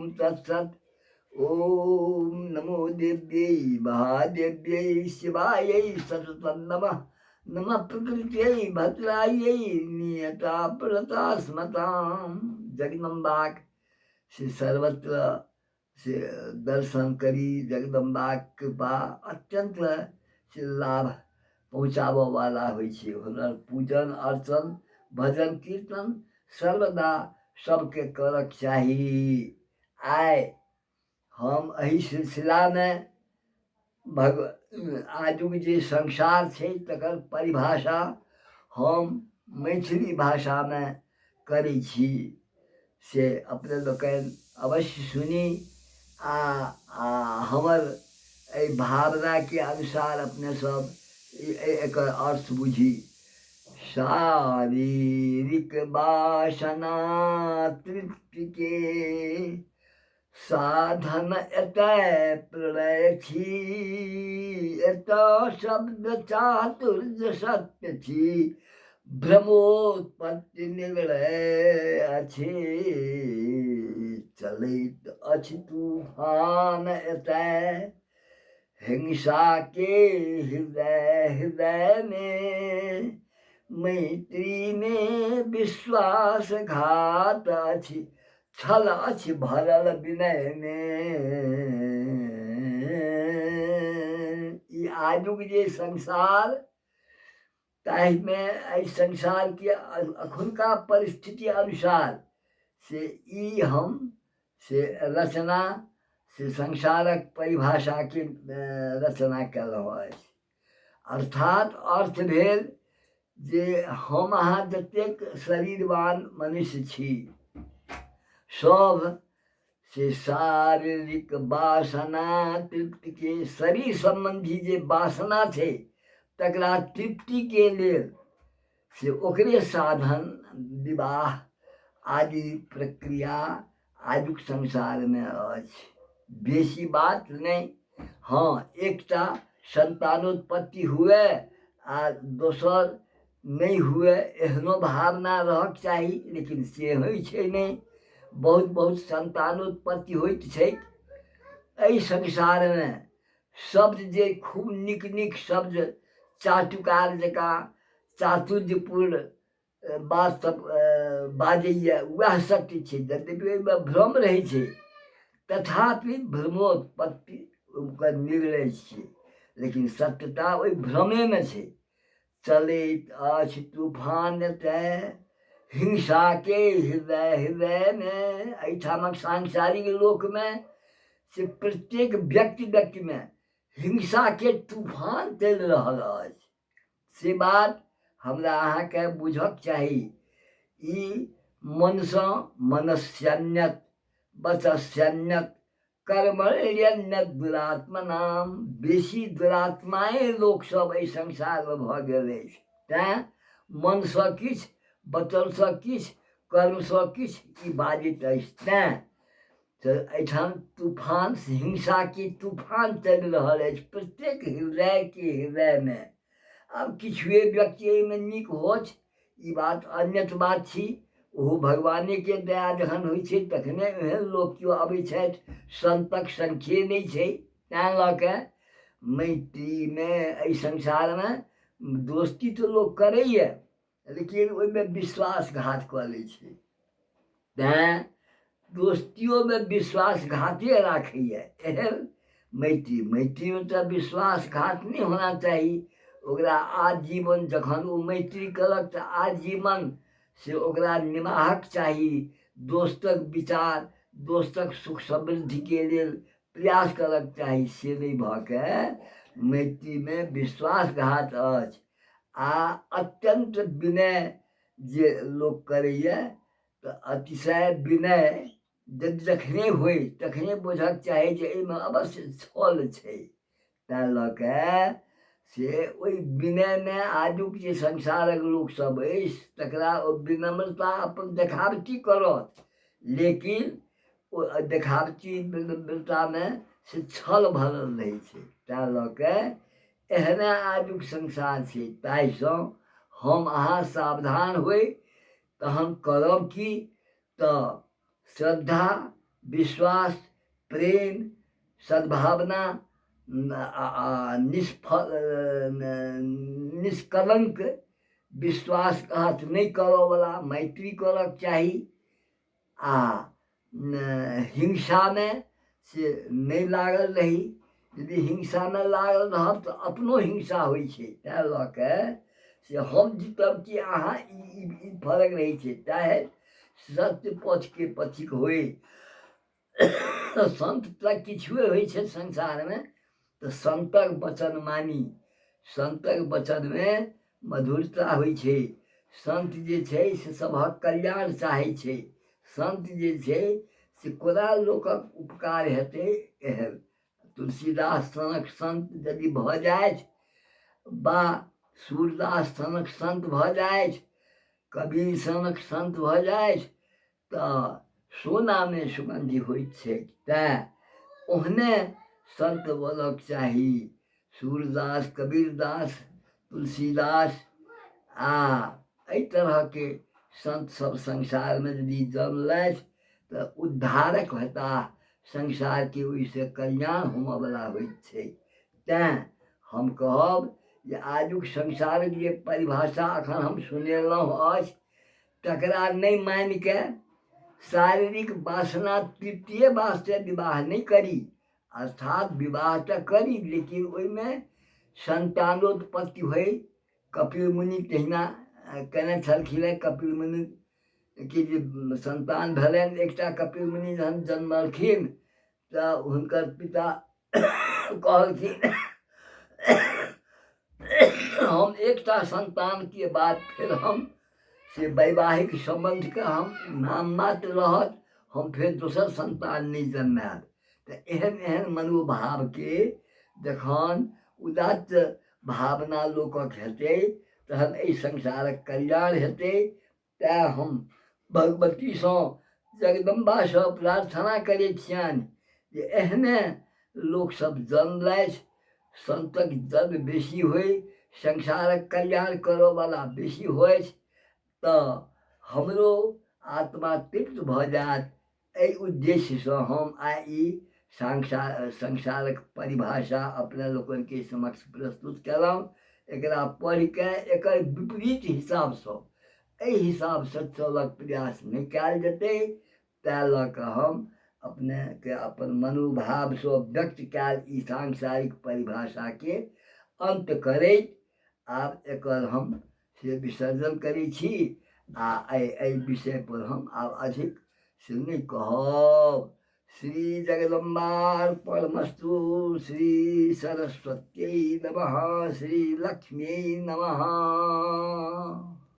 ओम तत्सत। ओम नमो देव्यै महादेव्यै शिवायै सततं नमः। नमः प्रकृत्यै भद्रायै नियता प्रता स्मतां। जगदम्बाक से सर्वत्र से दर्शन करी। जगदम्बा कृपा अत्यंत से लाभ पहुँचाबऽ वाला होइ छै। हुनकर पूजन अर्चन भजन कीर्तन सर्वदा सबके करक चाही। आइ हम एहि सिलसिलामे आजुक जे संसार छै तकर परिभाषा हम मैथिली भाषामे करै छी, से अपने लोकनि अवश्य सुनी आ हमर एहि भावनाके अनुसार अपने सब एकर अर्थ बुझी। शारीरिक वासना तृप्ति के साधन एतय प्रलय छी। एतय शब्द चातुर्य सत्य छी। भ्रमोत्पत्ति निर्णय अछि। चलैत अछि तूफान एतय हिंसा के हृदय हृदय में। मैत्री में विश्वासघात अछि। छल अछि भरल विनय में। ई आजुक जे संसार ताहिमे एहि संसार के अखुनका परिस्थिति अनुसार से ई हम से रचना से संसारक परिभाषा के रचना केलहुँ अछि। अर्थात अर्थ भेल जे हम अहाँ जतेक शरीरवान मनुष्य छी, सब से शारीरिक वासना तृप्ति के शरीर संबंधी जे वासना छै तकरा तृप्ति के लेल से ओकरे साधन विवाह आदि प्रक्रिया आजुक संसार में अछि। बेसी बात नहीं। हाँ, एकटा संतानोत्पत्ति हुए आ दोसर नहीं हुए एहनो भावना रहक चाही, लेकिन से होइ छै नहीं। बहुत बहुत संतानोत्पत्ति होइत छै। एहि संसार में शब्द जे खूब नीक नीक शब्द चाटुकार जकाँ चातुर्यपूर्ण बात सब बाजैए, वएह सत्य छै। यद्यपि ओहिमे भ्रम रहै छै, तथापि भ्रमोत्पत्ति ओकर निर्णय छै, लेकिन सत्यता ओहि भ्रमेमे छै। चलैत अछि तूफान एतय हिंसा के हृदय हृदय में। एहिठामक सांसारिक लोक में से प्रत्येक व्यक्ति व्यक्ति में हिंसा के तूफान चलि रहल अछि। से बात हमरा अहाँके बुझक चाही। ई मनसँ मनस्यन्यत वचस्यन्यत कर्मण्यन्यत दुरात्मनाम। बेसी दुरात्माए लोक सब एहि संसारमे भऽ गेल अछि। तेँ मनसँ किछु, वचनसँ किछु, कर्मसँ किछु ई बाजैत अछि। तेँ एहिठाम तूफान हिंसा के तूफान चलि रहल अछि प्रत्येक हृदय के हृदय में। आब किछुए व्यक्ति एहिमे नीक होछ, ई बात अन्यत बात छी। ओहो भगवाने के दया जखन होइ छै तखने एहन लोक केओ अबै छथि। संतक संख्ये नहि छै। तेँ लऽ कऽ मैत्रीमे एहि संसारमे दोस्ती तऽ लोक करैए, लेकिन ओहिमे विश्वासघात कऽ लै छै। तेँ दोस्तियोमे विश्वासघाते राखैए। एहन मैत्रीमे तऽ विश्वासघात नहीं होना चाही। ओकरा आजीवन जखन ओ मैत्री कलक तऽ आजीवन से ओकरा निमाहक चाही। दोस्तक विचार, दोस्तक सुख समृद्धि के लेल प्रयास करक चाही। से नहीं भऽ के मैत्री में विश्वासघात अछि। आ अत्यंत विनय जे लोक करैए तऽ अतिशय विनय जखने होय तखने बुझक चाही जे एहिमे अवश्य छल छै। तेँ लऽ कऽ से ओहि विनयमे आजुक जे संसारक लोक सब अछि तकरा ओ विनम्रता अपन देखावटी करत, लेकिन ओ देखावटी विनम्रतामे से छल भरल रहै छै। तेँ लऽ कऽ एहने आजुक संसार छै। ताहिसँ हम अहाँ सावधान होइ तहन करब की तऽ श्रद्धा विश्वास, प्रेम, सद्भावना, निष्कलंक विश्वासघात नहीं करो वाला मैत्री करक चाही। आ हिंसा में से नहीं लागल रही। यदि हिंसा में लागल रहब तो अपनो हिंसा होइ छै। तैं लऽ के से हम जीतब कि अहाँ, ई फर्क रहै छै। चाहे सत्य पक्ष के पथिक होय संत तक किछुए होइ छै संसार में, तो संतक वचन मानी। संतक वचन में मधुरता होइ छै। संत जे छै से सभक कल्याण चाहै छै। संत जे छै से कोना लोकक उपकार हेतै एहन। तुलसीदास सनक संत यदि भऽ जाइत, बा सूरदास सनक संत भऽ जाइत, कबीर सनक संत भऽ जाइत, तऽ सोना में सुगंधि होइत छै। तेँ ओहने संत बनक चाही। सूरदास, कबीरदास, तुलसीदास आ एहि तरह के संत सब संसार में यदि जन्मलथि तऽ उद्धारक हेताह। संसार के ओहिसँ कल्याण होमयवला होइत छै। तेँ हम कहब जे आजुक संसारक जे परिभाषा एखन हम सुनेलहुँ अछि, तकरा नहीं मानि के शारीरिक वासना तृप्तिये वास्ते विवाह नहीं करी। अर्थात विवाह तो करी, लेकिन ओहिमे संतानोत्पत्ति होय। कपिल मुनि तहिना केने छलखिन। कपिल मुनि के जे संतान भेलनि, एकटा कपिल मुनि जहन जन्मलखिन तऽ हुनकर पिता कहलखिन हम एकटा संतान के बाद फिर हम से वैवाहिक संबंध के हम नाम मात्र रहत, हम फिर दोसर संतान नहीं जन्मायब। तऽ एहन एहन मनोभाव के जखन उदात्त भावना लोकक हेतै, तहन एहि संसारक कल्याण हेतै। तेँ हम भगवती सँ, जगदम्बा सँ प्रार्थना करै छियनि जे एहने लोक सब जन्मलथि, संतक जन्म बेसी होय, संसारक कल्याण करऽ वाला बेसी होय, तऽ हमरो आत्मा तृप्त भऽ जायत। एहि उद्देश्य सँ हम आइ ई संसारक परिभाषा अपने लोकन के समक्ष प्रस्तुत केलहुँ। एकरा पढ़ि के एकर विपरीत हिसाब सँ, एहि हिसाब सँ चलक प्रयास नहीं कयल जेतै। तैँ लऽ कऽ हम अपने के अपन मनोभाव सँ व्यक्त कयल ई सांसारिक परिभाषा के अंत करैत आब एकर हम से विसर्जन करै छी। आ एहि विषय पर हम आब अधिक से नहीं कहब। श्री जगदम्बार्पणमस्तु। श्री सरस्वत्यै नमः। श्री लक्ष्म्यै नमः।